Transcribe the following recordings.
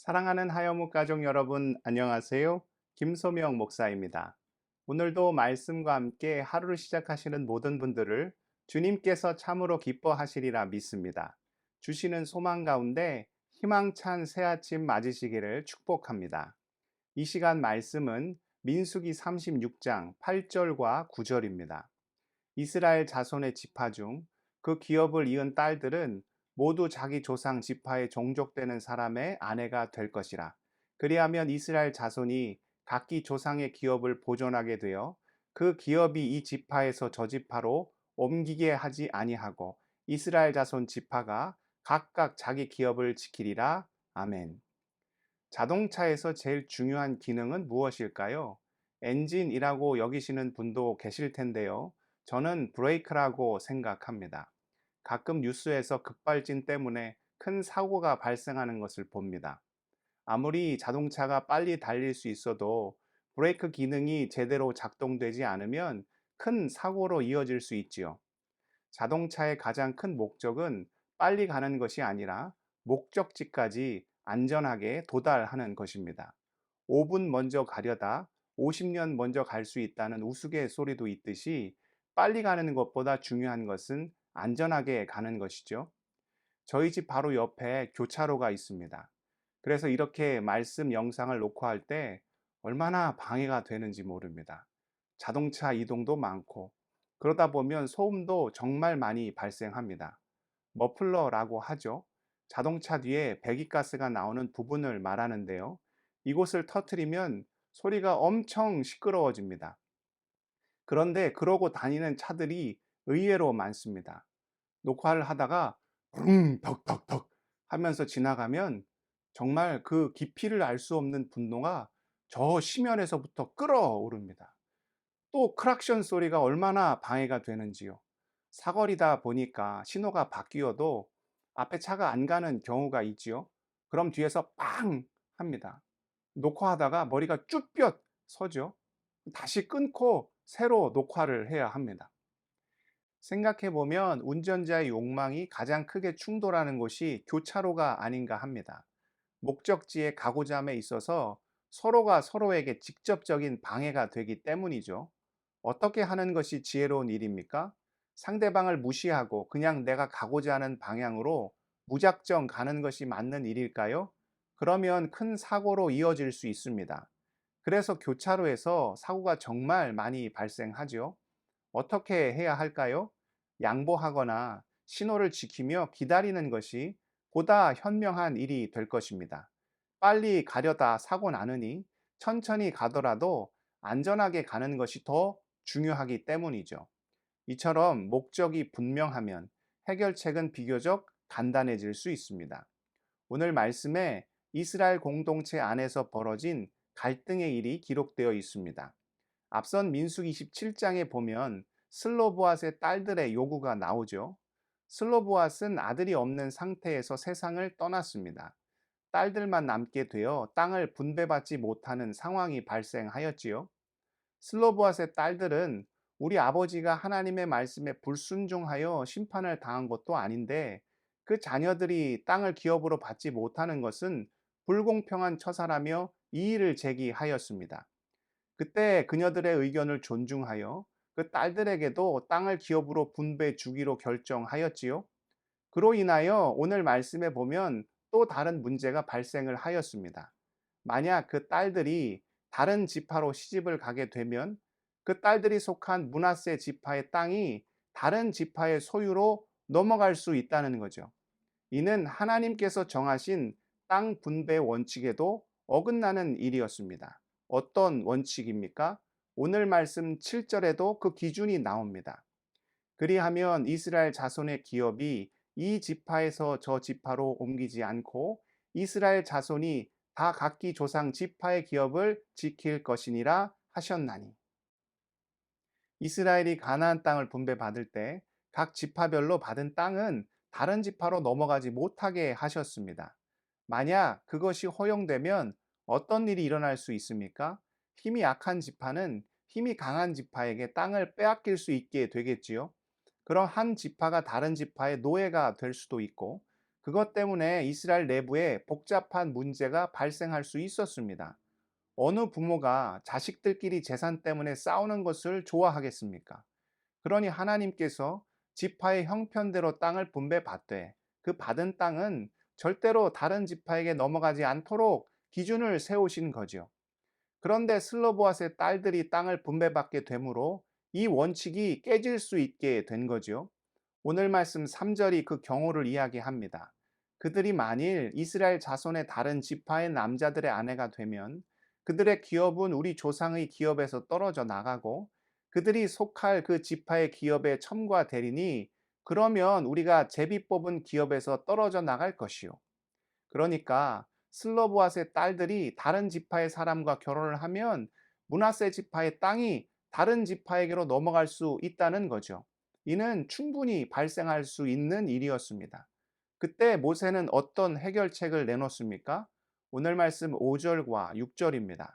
사랑하는 하여무 가족 여러분, 안녕하세요. 김소명 목사입니다. 오늘도 말씀과 함께 하루를 시작하시는 모든 분들을 주님께서 참으로 기뻐하시리라 믿습니다. 주시는 소망 가운데 희망찬 새 아침 맞으시기를 축복합니다. 이 시간 말씀은 민수기 36장 8절과 9절입니다. 이스라엘 자손의 지파 중 그 기업을 이은 딸들은 모두 자기 조상 지파에 종족되는 사람의 아내가 될 것이라. 그리하면 이스라엘 자손이 각기 조상의 기업을 보존하게 되어 그 기업이 이 지파에서 저 지파로 옮기게 하지 아니하고 이스라엘 자손 지파가 각각 자기 기업을 지키리라. 아멘. 자동차에서 제일 중요한 기능은 무엇일까요? 엔진이라고 여기시는 분도 계실 텐데요. 저는 브레이크라고 생각합니다. 가끔 뉴스에서 급발진 때문에 큰 사고가 발생하는 것을 봅니다. 아무리 자동차가 빨리 달릴 수 있어도 브레이크 기능이 제대로 작동되지 않으면 큰 사고로 이어질 수 있지요. 자동차의 가장 큰 목적은 빨리 가는 것이 아니라 목적지까지 안전하게 도달하는 것입니다. 5분 먼저 가려다 50년 먼저 갈 수 있다는 우스갯소리도 있듯이 빨리 가는 것보다 중요한 것은 안전하게 가는 것이죠. 저희 집 바로 옆에 교차로가 있습니다. 그래서 이렇게 말씀 영상을 녹화할 때 얼마나 방해가 되는지 모릅니다. 자동차 이동도 많고 그러다 보면 소음도 정말 많이 발생합니다. 머플러라고 하죠. 자동차 뒤에 배기가스가 나오는 부분을 말하는데요. 이곳을 터트리면 소리가 엄청 시끄러워집니다. 그런데 그러고 다니는 차들이 의외로 많습니다. 녹화를 하다가 덕덕덕 하면서 지나가면 정말 그 깊이를 알 수 없는 분노가 저 심연에서부터 끓어오릅니다. 또 크락션 소리가 얼마나 방해가 되는지요. 사거리다 보니까 신호가 바뀌어도 앞에 차가 안 가는 경우가 있지요. 그럼 뒤에서 빵 합니다. 녹화하다가 머리가 쭈뼛 서죠. 다시 끊고 새로 녹화를 해야 합니다. 생각해 보면 운전자의 욕망이 가장 크게 충돌하는 곳이 교차로가 아닌가 합니다. 목적지에 가고자 함에 있어서 서로가 서로에게 직접적인 방해가 되기 때문이죠. 어떻게 하는 것이 지혜로운 일입니까? 상대방을 무시하고 그냥 내가 가고자 하는 방향으로 무작정 가는 것이 맞는 일일까요? 그러면 큰 사고로 이어질 수 있습니다. 그래서 교차로에서 사고가 정말 많이 발생하죠. 어떻게 해야 할까요? 양보하거나 신호를 지키며 기다리는 것이 보다 현명한 일이 될 것입니다. 빨리 가려다 사고 나느니 천천히 가더라도 안전하게 가는 것이 더 중요하기 때문이죠. 이처럼 목적이 분명하면 해결책은 비교적 간단해질 수 있습니다. 오늘 말씀에 이스라엘 공동체 안에서 벌어진 갈등의 일이 기록되어 있습니다. 앞선 민수기 27장에 보면 슬로보앗의 딸들의 요구가 나오죠. 슬로보앗은 아들이 없는 상태에서 세상을 떠났습니다. 딸들만 남게 되어 땅을 분배받지 못하는 상황이 발생하였지요. 슬로보앗의 딸들은 우리 아버지가 하나님의 말씀에 불순종하여 심판을 당한 것도 아닌데 그 자녀들이 땅을 기업으로 받지 못하는 것은 불공평한 처사라며 이의를 제기하였습니다. 그때 그녀들의 의견을 존중하여 그 딸들에게도 땅을 기업으로 분배해 주기로 결정하였지요. 그로 인하여 오늘 말씀에 보면 또 다른 문제가 발생을 하였습니다. 만약 그 딸들이 다른 지파로 시집을 가게 되면 그 딸들이 속한 므낫세 지파의 땅이 다른 지파의 소유로 넘어갈 수 있다는 거죠. 이는 하나님께서 정하신 땅 분배 원칙에도 어긋나는 일이었습니다. 어떤 원칙입니까? 오늘 말씀 7절에도 그 기준이 나옵니다. 그리하면 이스라엘 자손의 기업이 이 지파에서 저 지파로 옮기지 않고 이스라엘 자손이 다 각기 조상 지파의 기업을 지킬 것이니라 하셨나니. 이스라엘이 가나안 땅을 분배받을 때 각 지파별로 받은 땅은 다른 지파로 넘어가지 못하게 하셨습니다. 만약 그것이 허용되면 어떤 일이 일어날 수 있습니까? 힘이 약한 지파는 힘이 강한 지파에게 땅을 빼앗길 수 있게 되겠지요. 그럼 한 지파가 다른 지파의 노예가 될 수도 있고 그것 때문에 이스라엘 내부에 복잡한 문제가 발생할 수 있었습니다. 어느 부모가 자식들끼리 재산 때문에 싸우는 것을 좋아하겠습니까? 그러니 하나님께서 지파의 형편대로 땅을 분배받되 그 받은 땅은 절대로 다른 지파에게 넘어가지 않도록 기준을 세우신 거죠. 그런데 슬로보앗의 딸들이 땅을 분배받게 되므로 이 원칙이 깨질 수 있게 된 거죠. 오늘 말씀 3절이 그 경우를 이야기합니다. 그들이 만일 이스라엘 자손의 다른 지파의 남자들의 아내가 되면 그들의 기업은 우리 조상의 기업에서 떨어져 나가고 그들이 속할 그 지파의 기업에 첨가되리니 그러면 우리가 제비 뽑은 기업에서 떨어져 나갈 것이요. 그러니까 슬로보앗의 딸들이 다른 지파의 사람과 결혼을 하면 므낫세 지파의 땅이 다른 지파에게로 넘어갈 수 있다는 거죠. 이는 충분히 발생할 수 있는 일이었습니다. 그때 모세는 어떤 해결책을 내놓습니까? 오늘 말씀 5절과 6절입니다.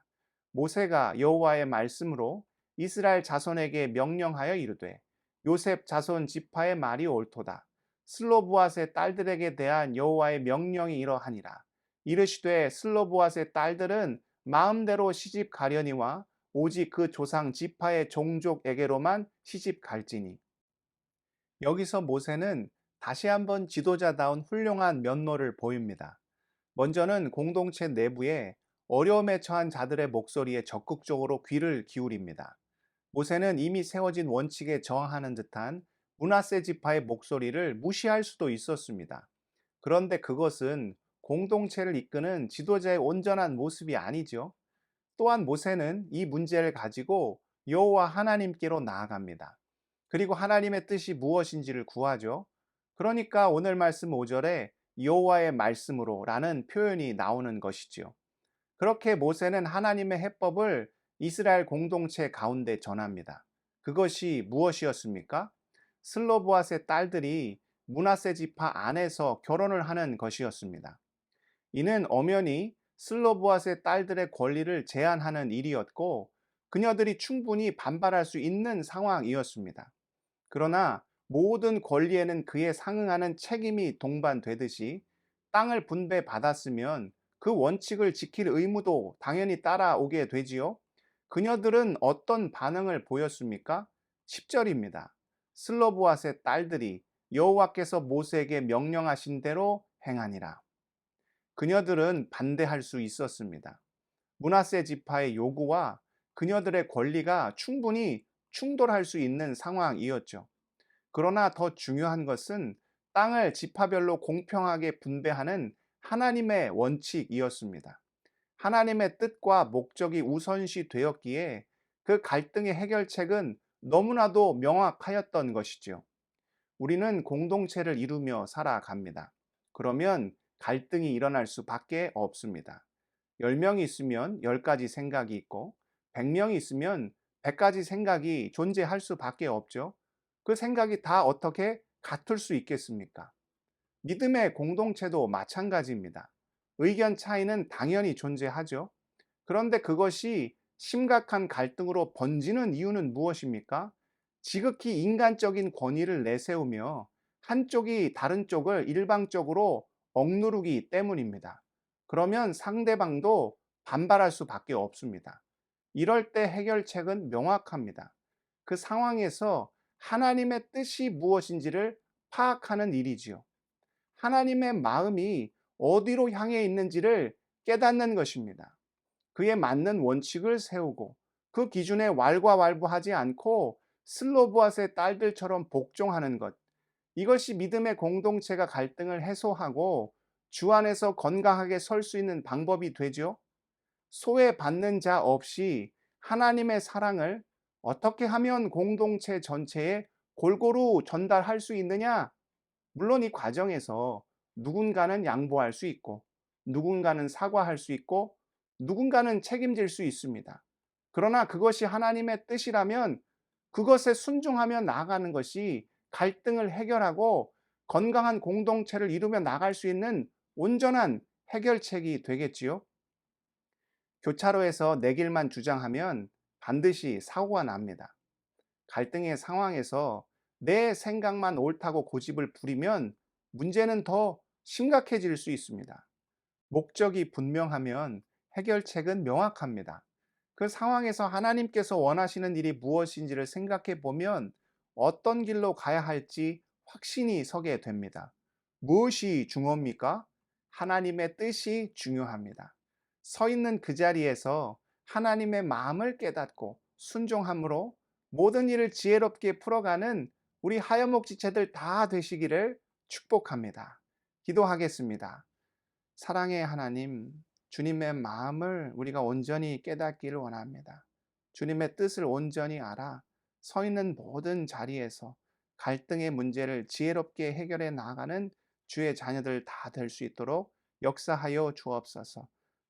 모세가 여호와의 말씀으로 이스라엘 자손에게 명령하여 이르되 요셉 자손 지파의 말이 옳도다. 슬로보앗의 딸들에게 대한 여호와의 명령이 이러하니라. 이르시되 슬로보앗의 딸들은 마음대로 시집 가려니와 오직 그 조상 지파의 종족에게로만 시집 갈지니. 여기서 모세는 다시 한번 지도자다운 훌륭한 면모를 보입니다. 먼저는 공동체 내부에 어려움에 처한 자들의 목소리에 적극적으로 귀를 기울입니다. 모세는 이미 세워진 원칙에 저항하는 듯한 므낫세 지파의 목소리를 무시할 수도 있었습니다. 그런데 그것은 공동체를 이끄는 지도자의 온전한 모습이 아니죠. 또한 모세는 이 문제를 가지고 여호와 하나님께로 나아갑니다. 그리고 하나님의 뜻이 무엇인지를 구하죠. 그러니까 오늘 말씀 5절에 여호와의 말씀으로라는 표현이 나오는 것이지요. 그렇게 모세는 하나님의 해법을 이스라엘 공동체 가운데 전합니다. 그것이 무엇이었습니까? 슬로보앗의 딸들이 므낫세 지파 안에서 결혼을 하는 것이었습니다. 이는 엄연히 슬로보앗의 딸들의 권리를 제한하는 일이었고 그녀들이 충분히 반발할 수 있는 상황이었습니다. 그러나 모든 권리에는 그에 상응하는 책임이 동반되듯이 땅을 분배받았으면 그 원칙을 지킬 의무도 당연히 따라오게 되지요. 그녀들은 어떤 반응을 보였습니까? 10절입니다. 슬로보앗의 딸들이 여호와께서 모세에게 명령하신 대로 행하니라. 그녀들은 반대할 수 있었습니다. 므낫세 지파의 요구와 그녀들의 권리가 충분히 충돌할 수 있는 상황이었죠. 그러나 더 중요한 것은 땅을 지파별로 공평하게 분배하는 하나님의 원칙이었습니다. 하나님의 뜻과 목적이 우선시 되었기에 그 갈등의 해결책은 너무나도 명확하였던 것이죠. 우리는 공동체를 이루며 살아갑니다. 그러면 갈등이 일어날 수밖에 없습니다. 10명이 있으면 10가지 생각이 있고 100명이 있으면 100가지 생각이 존재할 수밖에 없죠. 그 생각이 다 어떻게 같을 수 있겠습니까? 믿음의 공동체도 마찬가지입니다. 의견 차이는 당연히 존재하죠. 그런데 그것이 심각한 갈등으로 번지는 이유는 무엇입니까? 지극히 인간적인 권위를 내세우며 한쪽이 다른 쪽을 일방적으로 억누르기 때문입니다. 그러면 상대방도 반발할 수밖에 없습니다. 이럴 때 해결책은 명확합니다. 그 상황에서 하나님의 뜻이 무엇인지를 파악하는 일이지요. 하나님의 마음이 어디로 향해 있는지를 깨닫는 것입니다. 그에 맞는 원칙을 세우고 그 기준에 왈가왈부하지 않고 슬로보앗의 딸들처럼 복종하는 것. 이것이 믿음의 공동체가 갈등을 해소하고 주 안에서 건강하게 설 수 있는 방법이 되죠. 소외받는 자 없이 하나님의 사랑을 어떻게 하면 공동체 전체에 골고루 전달할 수 있느냐? 물론 이 과정에서 누군가는 양보할 수 있고, 누군가는 사과할 수 있고, 누군가는 책임질 수 있습니다. 그러나 그것이 하나님의 뜻이라면 그것에 순종하며 나아가는 것이 갈등을 해결하고 건강한 공동체를 이루며 나갈 수 있는 온전한 해결책이 되겠지요. 교차로에서 내 길만 주장하면 반드시 사고가 납니다. 갈등의 상황에서 내 생각만 옳다고 고집을 부리면 문제는 더 심각해질 수 있습니다. 목적이 분명하면 해결책은 명확합니다. 그 상황에서 하나님께서 원하시는 일이 무엇인지를 생각해 보면 어떤 길로 가야 할지 확신이 서게 됩니다. 무엇이 중요합니까? 하나님의 뜻이 중요합니다. 서 있는 그 자리에서 하나님의 마음을 깨닫고 순종함으로 모든 일을 지혜롭게 풀어가는 우리 하여목지체들 다 되시기를 축복합니다. 기도하겠습니다. 사랑의 하나님, 주님의 마음을 우리가 온전히 깨닫기를 원합니다. 주님의 뜻을 온전히 알아 서 있는 모든 자리에서 갈등의 문제를 지혜롭게 해결해 나가는 주의 자녀들 다 될 수 있도록 역사하여 주옵소서.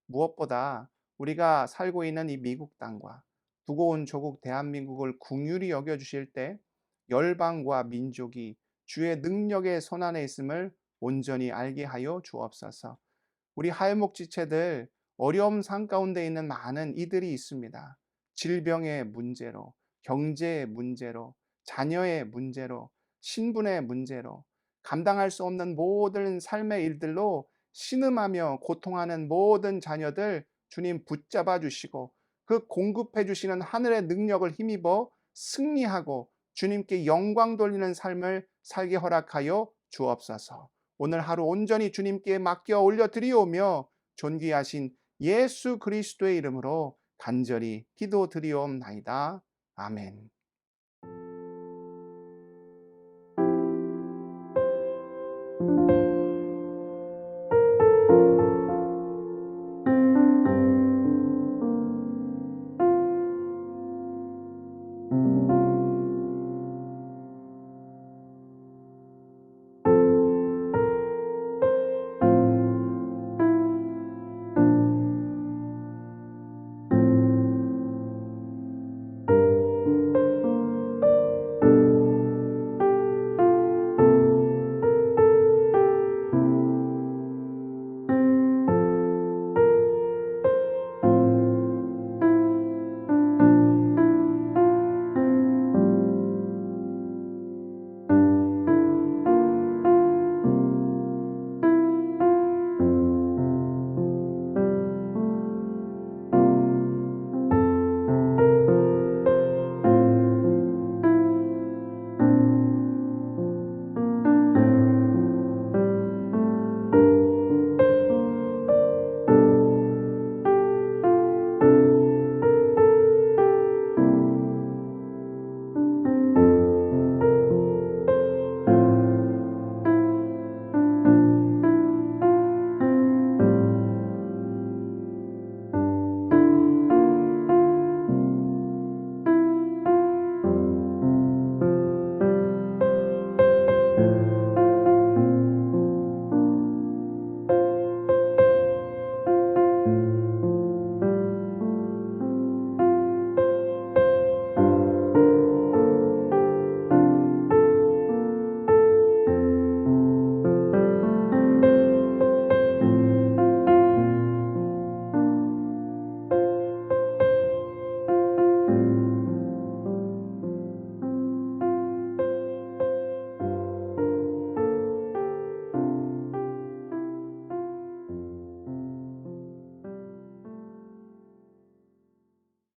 무엇보다 우리가 살고 있는 이 미국 땅과 두고 온 조국 대한민국을 긍휼히 여겨 주실 때 열방과 민족이 주의 능력의 손안에 있음을 온전히 알게 하여 주옵소서. 우리 하회목지체들 어려움 상 가운데 있는 많은 이들이 있습니다. 질병의 문제로, 경제의 문제로, 자녀의 문제로, 신분의 문제로, 감당할 수 없는 모든 삶의 일들로 신음하며 고통하는 모든 자녀들 주님 붙잡아 주시고 그 공급해 주시는 하늘의 능력을 힘입어 승리하고 주님께 영광 돌리는 삶을 살게 허락하여 주옵소서. 오늘 하루 온전히 주님께 맡겨 올려드리오며 존귀하신 예수 그리스도의 이름으로 간절히 기도드리옵나이다. 아멘.